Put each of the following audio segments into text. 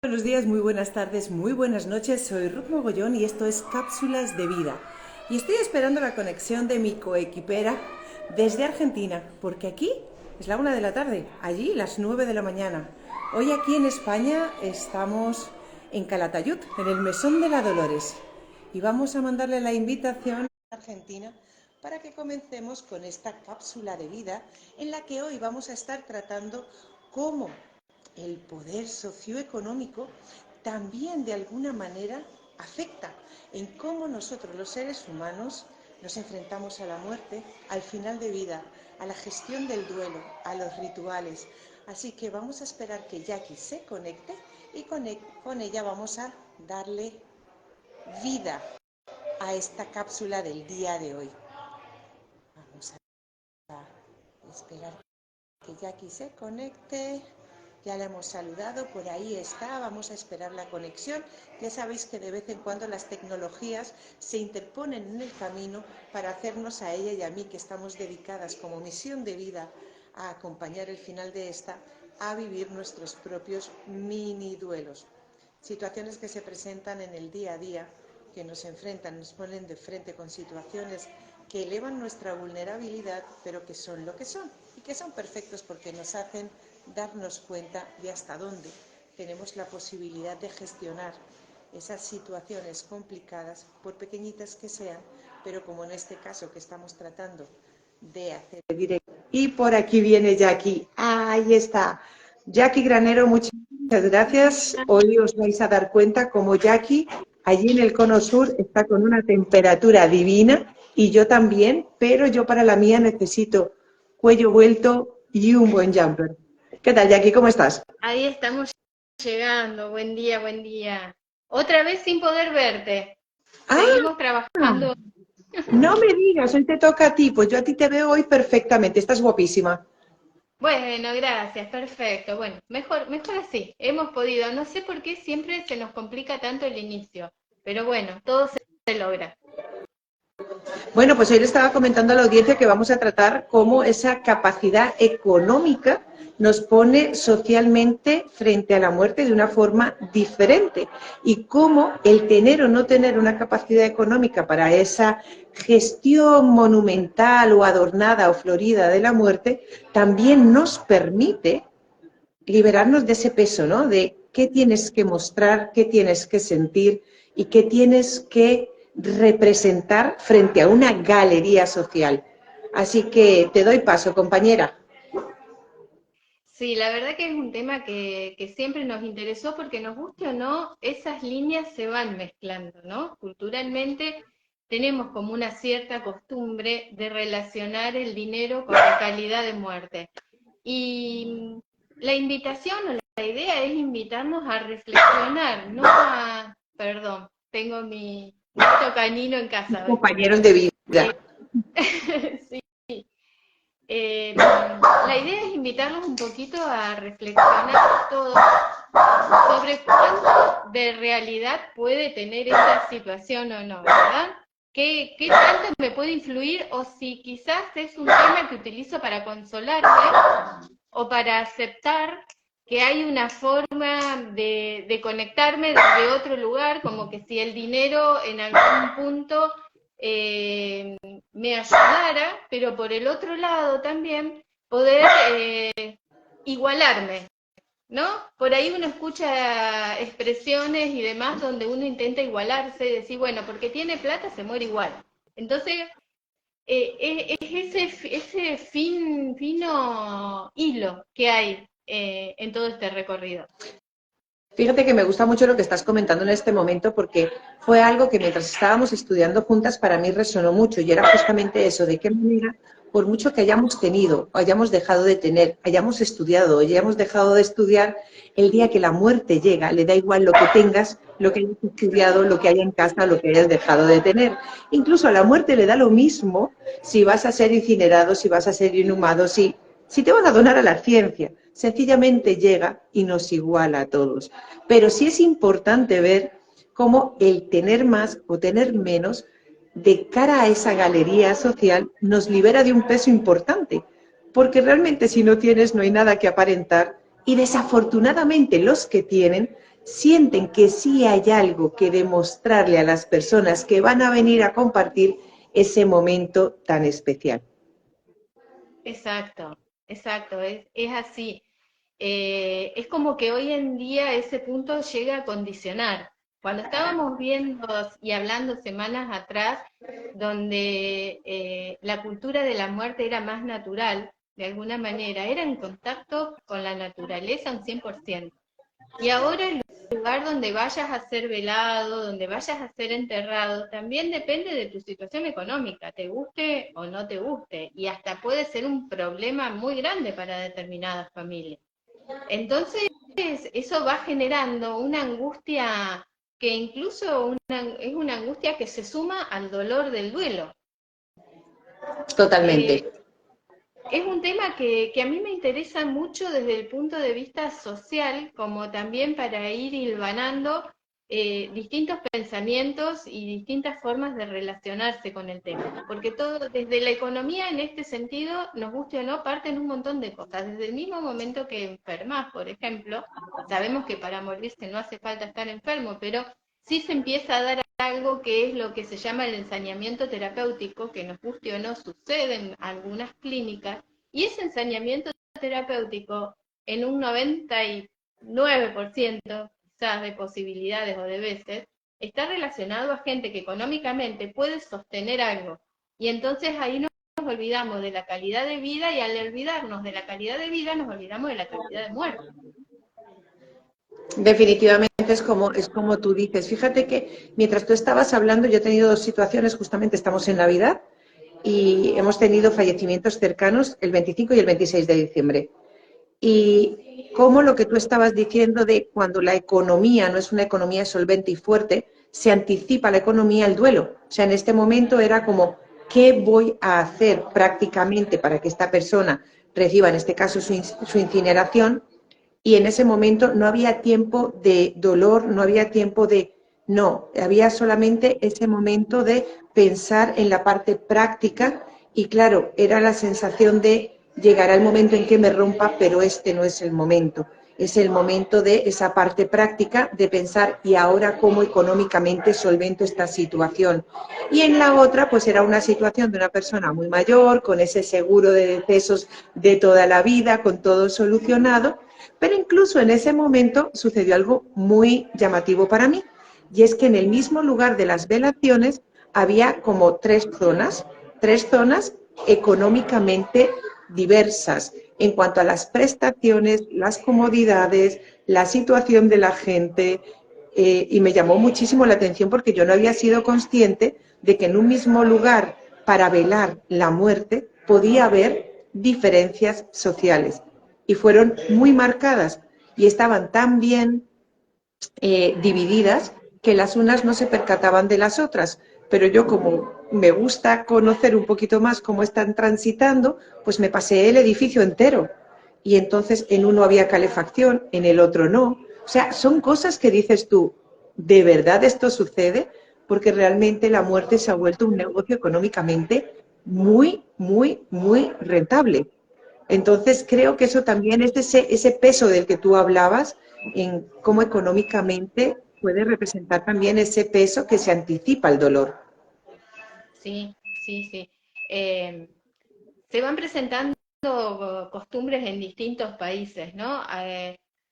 Buenos días, muy buenas tardes, muy buenas noches. Soy Ruth Mogollón y esto es Cápsulas de Vida. Y estoy esperando la conexión de mi coequipera desde Argentina, porque aquí es la 1 de la tarde, allí las 9 de la mañana. Hoy aquí en España estamos en Calatayud, en el Mesón de la Dolores. Y vamos a mandarle la invitación a Argentina para que comencemos con esta cápsula de vida en la que hoy vamos a estar tratando cómo el poder socioeconómico también de alguna manera afecta en cómo nosotros los seres humanos nos enfrentamos a la muerte, al final de vida, a la gestión del duelo, a los rituales. Así que vamos a esperar que Jackie se conecte y con ella vamos a darle vida a esta cápsula del día de hoy. Vamos a esperar que Jackie se conecte. Ya la hemos saludado, por ahí está, vamos a esperar la conexión. Ya sabéis que de vez en cuando las tecnologías se interponen en el camino para hacernos a ella y a mí, que estamos dedicadas como misión de vida a acompañar el final de esta, a vivir nuestros propios mini duelos. Situaciones que se presentan en el día a día, que nos enfrentan, nos ponen de frente con situaciones que elevan nuestra vulnerabilidad, pero que son lo que son y que son perfectos porque nos hacen darnos cuenta de hasta dónde tenemos la posibilidad de gestionar esas situaciones complicadas, por pequeñitas que sean, pero como en este caso que estamos tratando de hacer directo. Y por aquí viene Jackie. Ahí está. Jackie Granero, muchas gracias. Hoy os vais a dar cuenta como Jackie, allí en el cono sur, está con una temperatura divina y yo también, pero yo para la mía necesito cuello vuelto y un buen jumper. ¿Qué tal, Jackie? ¿Cómo estás? Ahí estamos llegando, buen día, buen día. Otra vez sin poder verte. Ah, Seguimos trabajando. no me digas, hoy te toca a ti. Pues yo a ti te veo hoy perfectamente, estás guapísima. Bueno, gracias, perfecto. Bueno, mejor así. Hemos podido. No sé por qué siempre se nos complica tanto el inicio, pero bueno, todo se logra. Bueno, pues hoy le estaba comentando a la audiencia que vamos a tratar cómo esa capacidad económica nos pone socialmente frente a la muerte de una forma diferente y cómo el tener o no tener una capacidad económica para esa gestión monumental o adornada o florida de la muerte también nos permite liberarnos de ese peso, ¿no? De qué tienes que mostrar, qué tienes que sentir y qué tienes que representar frente a una galería social. Así que te doy paso, compañera. Sí, la verdad que es un tema que siempre nos interesó porque nos guste o no, esas líneas se van mezclando, ¿no? Culturalmente tenemos como una cierta costumbre de relacionar el dinero con la calidad de muerte. Y la invitación o la idea es invitarnos a reflexionar, no a, perdón, tengo mi gato canino en casa hoy. Compañeros de vida. Sí. La idea es invitarlos un poquito a reflexionar todos sobre cuánto de realidad puede tener esa situación o no, ¿verdad? ¿Qué tanto me puede influir o si quizás es un tema que utilizo para consolarme o para aceptar que hay una forma de conectarme desde otro lugar, como que si el dinero en algún punto eh, me ayudara, pero por el otro lado también poder igualarme, ¿no? Por ahí uno escucha expresiones y demás donde uno intenta igualarse y decir, bueno, porque tiene plata se muere igual. Entonces, es ese fino hilo que hay en todo este recorrido. Fíjate que me gusta mucho lo que estás comentando en este momento porque fue algo que mientras estábamos estudiando juntas para mí resonó mucho y era justamente eso, de qué manera, por mucho que hayamos tenido, o hayamos dejado de tener, hayamos estudiado o hayamos dejado de estudiar, el día que la muerte llega, le da igual lo que tengas, lo que hayas estudiado, lo que haya en casa, lo que hayas dejado de tener. Incluso a la muerte le da lo mismo si vas a ser incinerado, si vas a ser inhumado, si te van a donar a la ciencia. Sencillamente llega y nos iguala a todos. Pero sí es importante ver cómo el tener más o tener menos de cara a esa galería social nos libera de un peso importante, porque realmente si no tienes no hay nada que aparentar y desafortunadamente los que tienen sienten que sí hay algo que demostrarle a las personas que van a venir a compartir ese momento tan especial. Exacto, exacto, es así. Es como que hoy en día ese punto llega a condicionar. Cuando estábamos viendo y hablando semanas atrás, donde la cultura de la muerte era más natural, de alguna manera, era en contacto con la naturaleza un 100%. Y ahora el lugar donde vayas a ser velado, donde vayas a ser enterrado, también depende de tu situación económica, te guste o no te guste, y hasta puede ser un problema muy grande para determinadas familias. Entonces, eso va generando una angustia que incluso es una angustia que se suma al dolor del duelo. Totalmente. Eh, es un tema que a mí me interesa mucho desde el punto de vista social, como también para ir hilvanando distintos pensamientos y distintas formas de relacionarse con el tema. Porque todo, desde la economía en este sentido, nos guste o no, parten un montón de cosas. Desde el mismo momento que enfermas, por ejemplo, sabemos que para morirse no hace falta estar enfermo, pero sí se empieza a dar algo que es lo que se llama el ensañamiento terapéutico, que nos guste o no sucede en algunas clínicas, y ese ensañamiento terapéutico en un 99% quizás de posibilidades o de veces, está relacionado a gente que económicamente puede sostener algo. Y entonces ahí nos olvidamos de la calidad de vida y al olvidarnos de la calidad de vida nos olvidamos de la calidad de muerte. Definitivamente es como tú dices. Fíjate que mientras tú estabas hablando, yo he tenido dos situaciones, justamente estamos en Navidad y hemos tenido fallecimientos cercanos el 25 y el 26 de diciembre. Y cómo lo que tú estabas diciendo de cuando la economía no es una economía solvente y fuerte, se anticipa la economía al duelo. O sea, en este momento era como, ¿qué voy a hacer prácticamente para que esta persona reciba, en este caso, su incineración? Y en ese momento no había tiempo de dolor, no había tiempo de... No, había solamente ese momento de pensar en la parte práctica y claro, era la sensación de llegará el momento en que me rompa, pero este no es el momento. Es el momento de esa parte práctica de pensar y ahora cómo económicamente solvento esta situación. Y en la otra, pues era una situación de una persona muy mayor, con ese seguro de decesos de toda la vida, con todo solucionado, pero incluso en ese momento sucedió algo muy llamativo para mí, y es que en el mismo lugar de las velaciones había como tres zonas económicamente diversas en cuanto a las prestaciones, las comodidades, la situación de la gente, y me llamó muchísimo la atención porque yo no había sido consciente de que en un mismo lugar para velar la muerte podía haber diferencias sociales y fueron muy marcadas y estaban tan bien divididas que las unas no se percataban de las otras. Pero yo, como me gusta conocer un poquito más cómo están transitando, pues me pasé el edificio entero. Y entonces en uno había calefacción, en el otro no. O sea, son cosas que dices tú, ¿de verdad esto sucede? Porque realmente la muerte se ha vuelto un negocio económicamente muy, muy, muy rentable. Entonces, creo que eso también es ese peso del que tú hablabas, en cómo económicamente puede representar también ese peso que se anticipa el dolor. Sí, sí, sí. Eh, Se van presentando costumbres en distintos países, ¿no?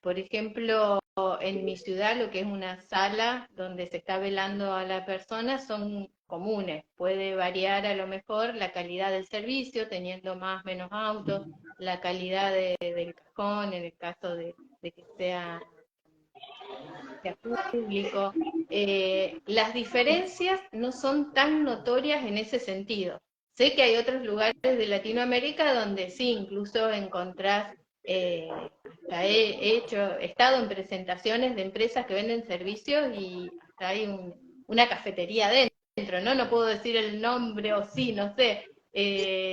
Por ejemplo, en mi ciudad, lo que es una sala donde se está velando a la persona son comunes. Puede variar a lo mejor la calidad del servicio, teniendo más o menos autos, la calidad del cajón, en el caso de que sea público. Las diferencias no son tan notorias en ese sentido. Sé que hay otros lugares de Latinoamérica donde sí, incluso encontrás, hasta he estado en presentaciones de empresas que venden servicios y hasta hay una cafetería adentro, ¿no? No puedo decir el nombre o sí, no sé,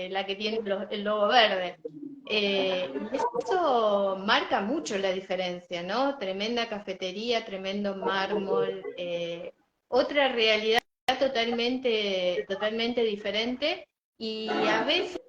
la que tiene el logo verde. Y eso marca mucho la diferencia, ¿no? Tremenda cafetería, tremendo mármol, otra realidad totalmente, totalmente diferente. Y a veces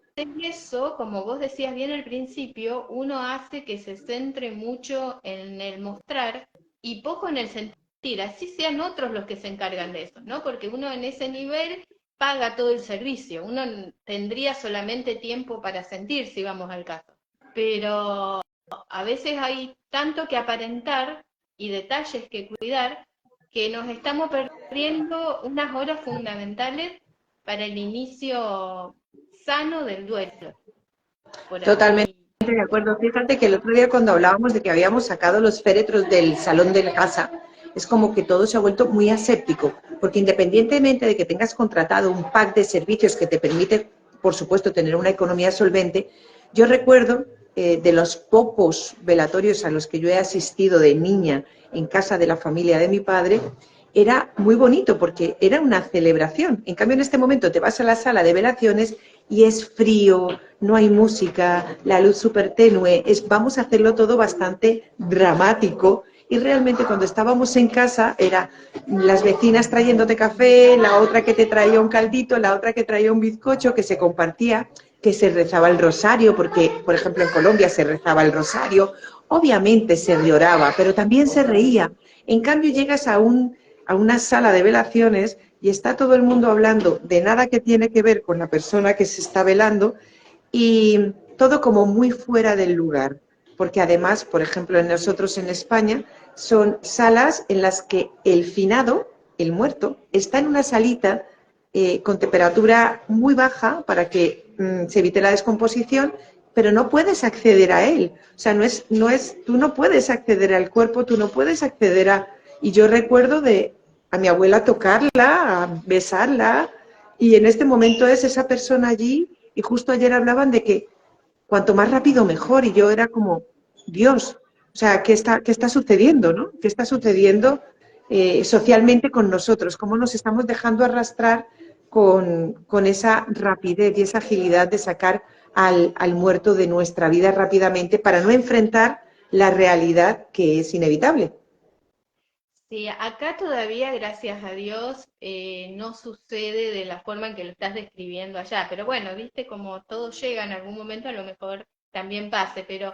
eso, como vos decías bien al principio, uno hace que se centre mucho en el mostrar y poco en el sentir, así sean otros los que se encargan de eso, ¿no? Porque uno en ese nivel paga todo el servicio, uno tendría solamente tiempo para sentir, si vamos al caso. Pero a veces hay tanto que aparentar y detalles que cuidar que nos estamos perdiendo unas horas fundamentales para el inicio sano del duelo. Por Totalmente ahí. de acuerdo. Fíjate que el otro día cuando hablábamos de que habíamos sacado los féretros del salón de la casa, es como que todo se ha vuelto muy aséptico, porque independientemente de que tengas contratado un pack de servicios que te permite, por supuesto, tener una economía solvente, yo recuerdo de los pocos velatorios a los que yo he asistido de niña en casa de la familia de mi padre, era muy bonito porque era una celebración. En cambio, en este momento te vas a la sala de velaciones y es frío, no hay música, la luz súper tenue, vamos a hacerlo todo bastante dramático. Y realmente cuando estábamos en casa era las vecinas trayéndote café, la otra que te traía un caldito, la otra que traía un bizcocho, que se compartía, que se rezaba el rosario, porque por ejemplo en Colombia se rezaba el rosario, obviamente se lloraba, pero también se reía. En cambio llegas a una sala de velaciones y está todo el mundo hablando de nada que tiene que ver con la persona que se está velando y todo como muy fuera del lugar, porque además, por ejemplo, en nosotros en España, son salas en las que el finado, el muerto, está en una salita con temperatura muy baja para que se evite la descomposición, pero no puedes acceder a él. O sea, tú no puedes acceder al cuerpo, tú no puedes acceder a... Y yo recuerdo de a mi abuela tocarla, a besarla, y en este momento es esa persona allí, y justo ayer hablaban de que cuanto más rápido mejor, y yo era como, Dios, o sea, qué está sucediendo, ¿no? ¿Qué está sucediendo socialmente con nosotros? ¿Cómo nos estamos dejando arrastrar con esa rapidez y esa agilidad de sacar al muerto de nuestra vida rápidamente para no enfrentar la realidad que es inevitable? Sí, acá todavía, gracias a Dios, no sucede de la forma en que lo estás describiendo allá. Pero bueno, viste, como todo llega en algún momento, a lo mejor también pase. Pero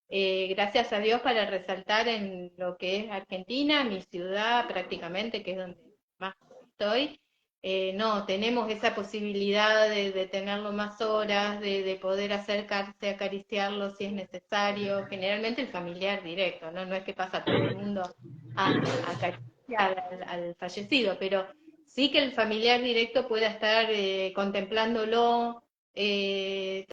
gracias a Dios para resaltar en lo que es Argentina, mi ciudad prácticamente, que es donde más estoy, no, tenemos esa posibilidad de tenerlo más horas, de poder acercarse, acariciarlo si es necesario. Generalmente el familiar directo, ¿no? No es que pasa todo el mundo a acariciar al fallecido, pero sí que el familiar directo pueda estar contemplándolo,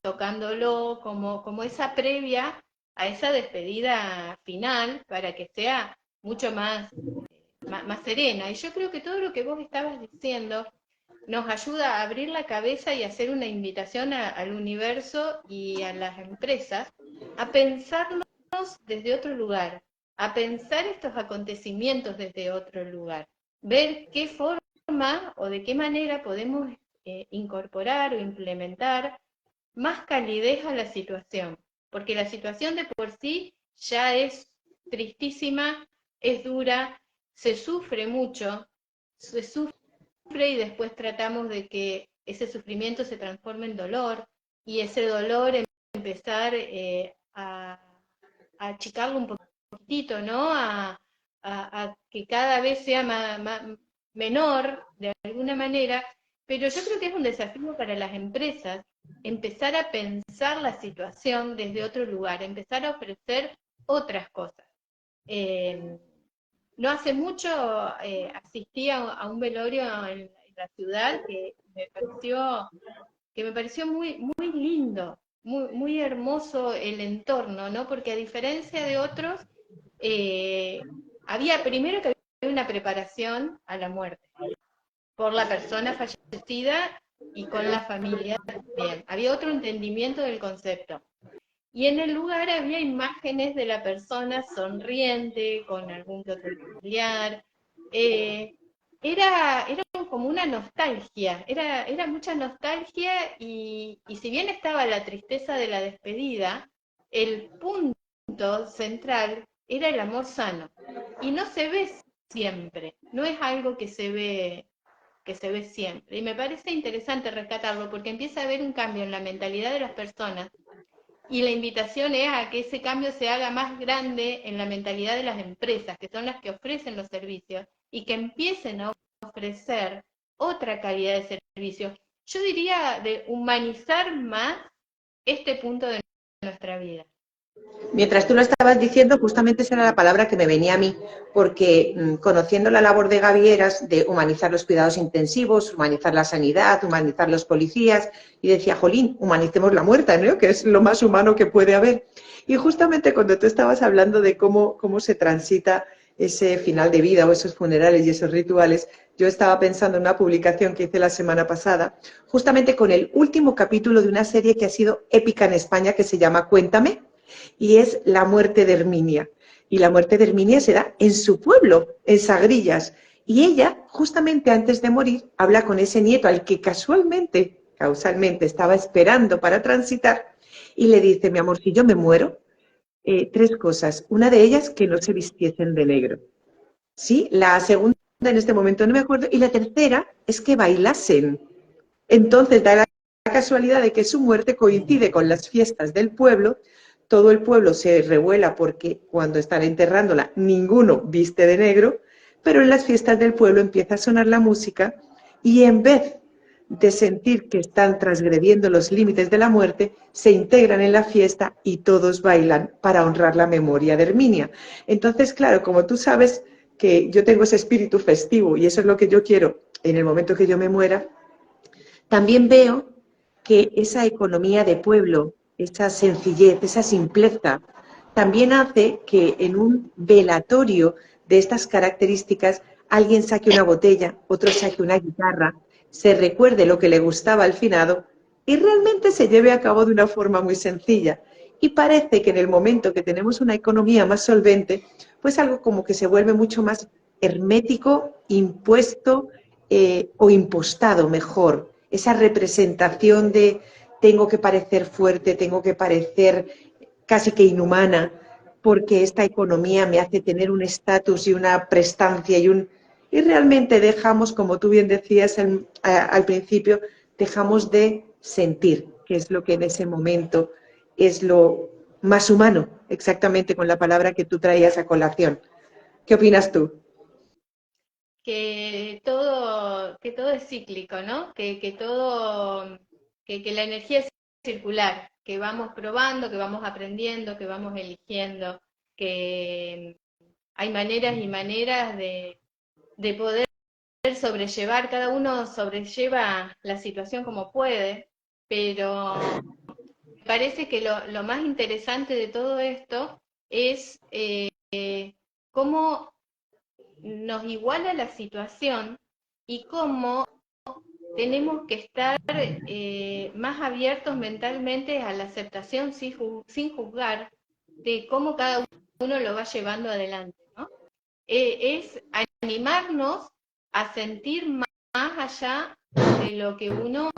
tocándolo, como esa previa a esa despedida final para que sea mucho más serena. Y yo creo que todo lo que vos estabas diciendo nos ayuda a abrir la cabeza y hacer una invitación al universo y a las empresas a pensarlos desde otro lugar, a pensar estos acontecimientos desde otro lugar, ver qué forma o de qué manera podemos incorporar o implementar más calidez a la situación, porque la situación de por sí ya es tristísima, es dura, se sufre mucho, se sufre y después tratamos de que ese sufrimiento se transforme en dolor y ese dolor empezar a achicarlo un poquitito, ¿no? A que cada vez sea menor de alguna manera, pero yo creo que es un desafío para las empresas empezar a pensar la situación desde otro lugar, empezar a ofrecer otras cosas. Eh, no hace mucho asistí a un velorio en la ciudad que me pareció muy lindo, muy hermoso el entorno, ¿no? Porque a diferencia de otros, había primero que había una preparación a la muerte por la persona fallecida y con la familia también. Había otro entendimiento del concepto. Y en el lugar había imágenes de la persona sonriente, con algún que otro familiar. Eh, era como una nostalgia, era mucha nostalgia y si bien estaba la tristeza de la despedida, el punto central era el amor sano. Y no se ve siempre, no es algo que se ve siempre. Y me parece interesante rescatarlo porque empieza a haber un cambio en la mentalidad de las personas y la invitación es a que ese cambio se haga más grande en la mentalidad de las empresas, que son las que ofrecen los servicios, y que empiecen a ofrecer otra calidad de servicio. Yo diría de humanizar más este punto de nuestra vida. Mientras tú lo estabas diciendo, justamente esa era la palabra que me venía a mí, porque conociendo la labor de Gaby Heras de humanizar los cuidados intensivos, humanizar la sanidad, humanizar los policías, y decía, jolín, humanicemos la muerte, ¿no? Que es lo más humano que puede haber. Y justamente cuando tú estabas hablando de cómo se transita ese final de vida o esos funerales y esos rituales, yo estaba pensando en una publicación que hice la semana pasada, justamente con el último capítulo de una serie que ha sido épica en España, que se llama Cuéntame, y es la muerte de Herminia. Y la muerte de Herminia se da en su pueblo, en Sagrillas. Y ella, justamente antes de morir, habla con ese nieto al que causalmente, estaba esperando para transitar, y le dice, mi amor, si yo me muero, tres cosas. Una de ellas, que no se vistiesen de negro. Sí, la segunda en este momento no me acuerdo. Y la tercera es que bailasen. Entonces da la casualidad de que su muerte coincide con las fiestas del pueblo. Todo el pueblo se revuela porque cuando están enterrándola ninguno viste de negro, pero en las fiestas del pueblo empieza a sonar la música y en vez de sentir que están transgrediendo los límites de la muerte, se integran en la fiesta y todos bailan para honrar la memoria de Herminia. Entonces, claro, como tú sabes que yo tengo ese espíritu festivo y eso es lo que yo quiero en el momento que yo me muera, también veo que esa economía de pueblo, esa sencillez, esa simpleza, también hace que en un velatorio de estas características alguien saque una botella, otro saque una guitarra, se recuerde lo que le gustaba al finado y realmente se lleve a cabo de una forma muy sencilla. Y parece que en el momento que tenemos una economía más solvente, pues algo como que se vuelve mucho más hermético, impuesto o impostado mejor. Esa representación de tengo que parecer fuerte, tengo que parecer casi que inhumana, porque esta economía me hace tener un estatus y una prestancia y realmente dejamos, como tú bien decías al principio, dejamos de sentir, que es lo que en ese momento es lo más humano, exactamente con la palabra que tú traías a colación. ¿Qué opinas tú? Que todo es cíclico, ¿no? Que la energía es circular, que vamos probando, que vamos aprendiendo, que vamos eligiendo, que hay maneras y maneras de poder sobrellevar, cada uno sobrelleva la situación como puede, pero me parece que lo más interesante de todo esto es cómo nos iguala la situación y cómo tenemos que estar más abiertos mentalmente a la aceptación sin juzgar de cómo cada uno lo va llevando adelante, ¿no? Es animarnos a sentir más allá de lo que uno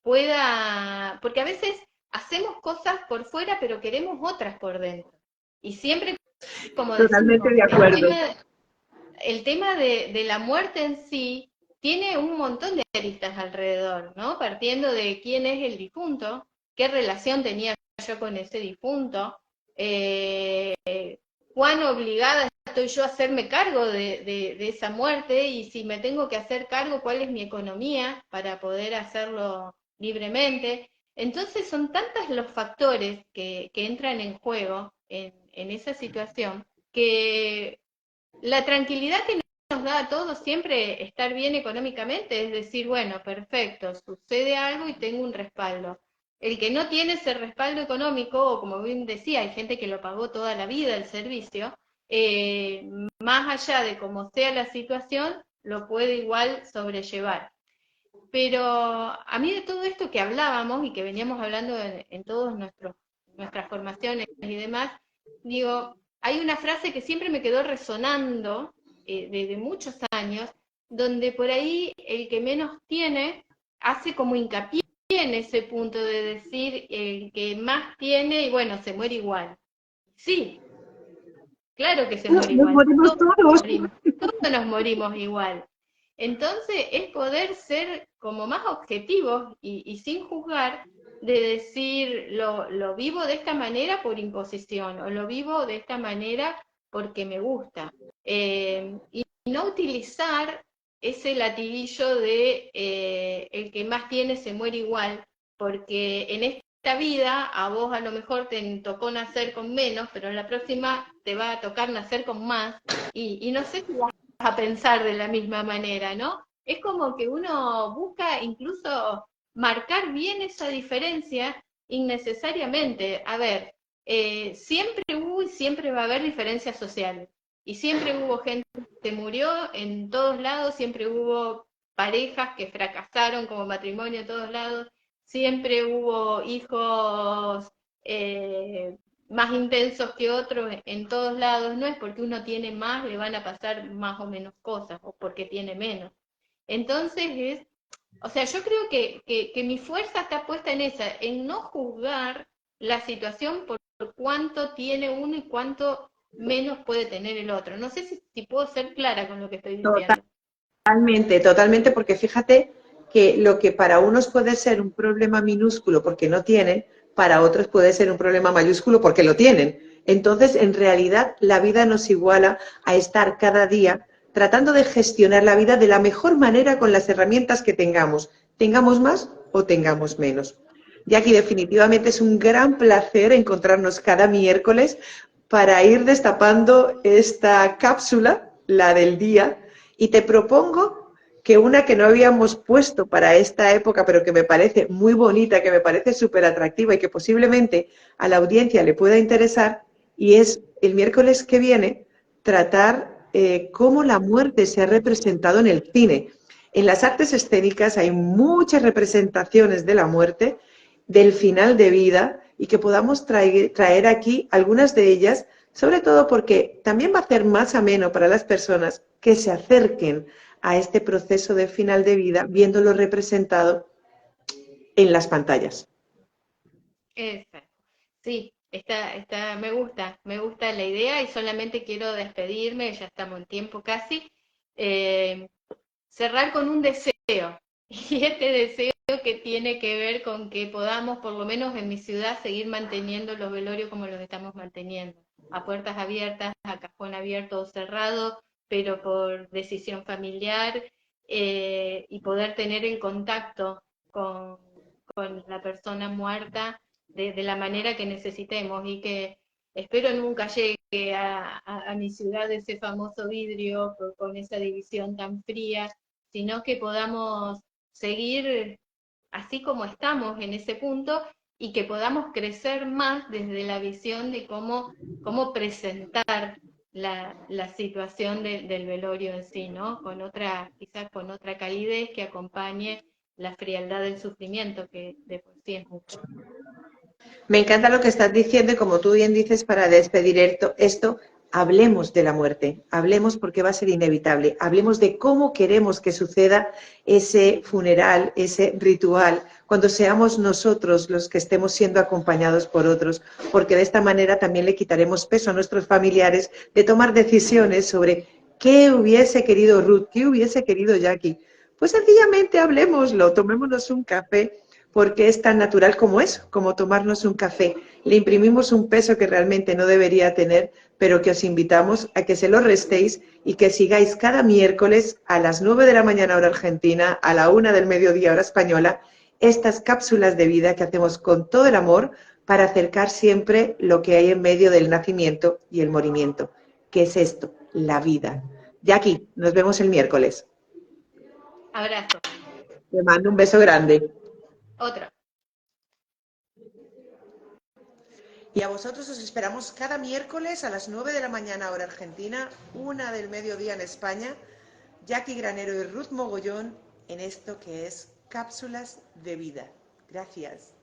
pueda, porque a veces hacemos cosas por fuera pero queremos otras por dentro. Y siempre, como Totalmente decimos, de acuerdo. el tema de la muerte en sí tiene un montón de aristas alrededor, ¿no? Partiendo de quién es el difunto, qué relación tenía yo con ese difunto, eh, cuán obligada estoy yo a hacerme cargo de esa muerte y si me tengo que hacer cargo, cuál es mi economía para poder hacerlo libremente. Entonces son tantos los factores que entran en juego en esa situación que la tranquilidad que nos da a todos siempre estar bien económicamente, es decir, bueno, perfecto, sucede algo y tengo un respaldo. El que no tiene ese respaldo económico, o como bien decía, hay gente que lo pagó toda la vida el servicio, eh, más allá de cómo sea la situación, lo puede igual sobrellevar. Pero a mí de todo esto que hablábamos y que veníamos hablando en todas nuestras formaciones y demás, digo, hay una frase que siempre me quedó resonando desde muchos años, donde por ahí el que menos tiene hace como hincapié en ese punto de decir el que más tiene y bueno, se muere igual. Sí, claro que se muere Nos igual, morimos todos. todos nos morimos igual. Entonces es poder ser como más objetivos y sin juzgar de decir lo vivo de esta manera por imposición o lo vivo de esta manera porque me gusta. Y no utilizar ese latiguillo de el que más tiene se muere igual, porque en esta vida a vos a lo mejor te tocó nacer con menos, pero en la próxima te va a tocar nacer con más, y no sé si vas a pensar de la misma manera, ¿no? Es como que uno busca incluso marcar bien esa diferencia innecesariamente. A ver, siempre hubo y siempre va a haber diferencias sociales. Y siempre hubo gente que murió en todos lados, siempre hubo parejas que fracasaron como matrimonio en todos lados, siempre hubo hijos más intensos que otros en todos lados. No es porque uno tiene más, le van a pasar más o menos cosas, o porque tiene menos. Entonces o sea, yo creo que mi fuerza está puesta en esa, en no juzgar la situación por cuánto tiene uno y cuánto menos puede tener el otro. No sé si puedo ser clara con lo que estoy diciendo. Totalmente, totalmente, porque fíjate que lo que para unos puede ser un problema minúsculo porque no tienen, para otros puede ser un problema mayúsculo porque lo tienen. Entonces, en realidad, la vida nos iguala a estar cada día tratando de gestionar la vida de la mejor manera con las herramientas que tengamos más o tengamos menos. Jackie, definitivamente es un gran placer encontrarnos cada miércoles para ir destapando esta cápsula, la del día, y te propongo que una que no habíamos puesto para esta época, pero que me parece muy bonita, que me parece súper atractiva y que posiblemente a la audiencia le pueda interesar, y es el miércoles que viene tratar cómo la muerte se ha representado en el cine. En las artes escénicas hay muchas representaciones de la muerte, del final de vida, y que podamos traer aquí algunas de ellas, sobre todo porque también va a ser más ameno para las personas que se acerquen a este proceso de final de vida viéndolo representado en las pantallas. Exacto. Sí, me gusta la idea y solamente quiero despedirme, ya estamos en tiempo casi, eh, cerrar con un deseo. Y este deseo que tiene que ver con que podamos, por lo menos en mi ciudad, seguir manteniendo los velorios como los estamos manteniendo, a puertas abiertas, a cajón abierto o cerrado, pero por decisión familiar, y poder tener el contacto con la persona muerta de la manera que necesitemos, y que espero nunca llegue a mi ciudad ese famoso vidrio con esa división tan fría, sino que podamos seguir así como estamos en ese punto, y que podamos crecer más desde la visión de cómo presentar la situación del velorio en sí, ¿no? Quizás con otra calidez que acompañe la frialdad del sufrimiento, que de por sí es mucho. Me encanta lo que estás diciendo y como tú bien dices, para despedir esto, hablemos de la muerte, hablemos porque va a ser inevitable, hablemos de cómo queremos que suceda ese funeral, ese ritual, cuando seamos nosotros los que estemos siendo acompañados por otros, porque de esta manera también le quitaremos peso a nuestros familiares de tomar decisiones sobre qué hubiese querido Ruth, qué hubiese querido Jackie. Pues sencillamente hablemoslo, tomémonos un café, porque es tan natural como eso, como tomarnos un café. Le imprimimos un peso que realmente no debería tener, pero que os invitamos a que se lo restéis y que sigáis cada miércoles a las 9 de la mañana hora argentina, a la 1 del mediodía hora española, estas cápsulas de vida que hacemos con todo el amor para acercar siempre lo que hay en medio del nacimiento y el morimiento. ¿Qué es esto? La vida. Jackie, nos vemos el miércoles. Abrazo. Te mando un beso grande. Otro. Y a vosotros os esperamos cada miércoles a las 9 de la mañana hora argentina, 1 del mediodía en España, Jackie Granero y Ruth Mogollón en esto que es Cápsulas de Vida. Gracias.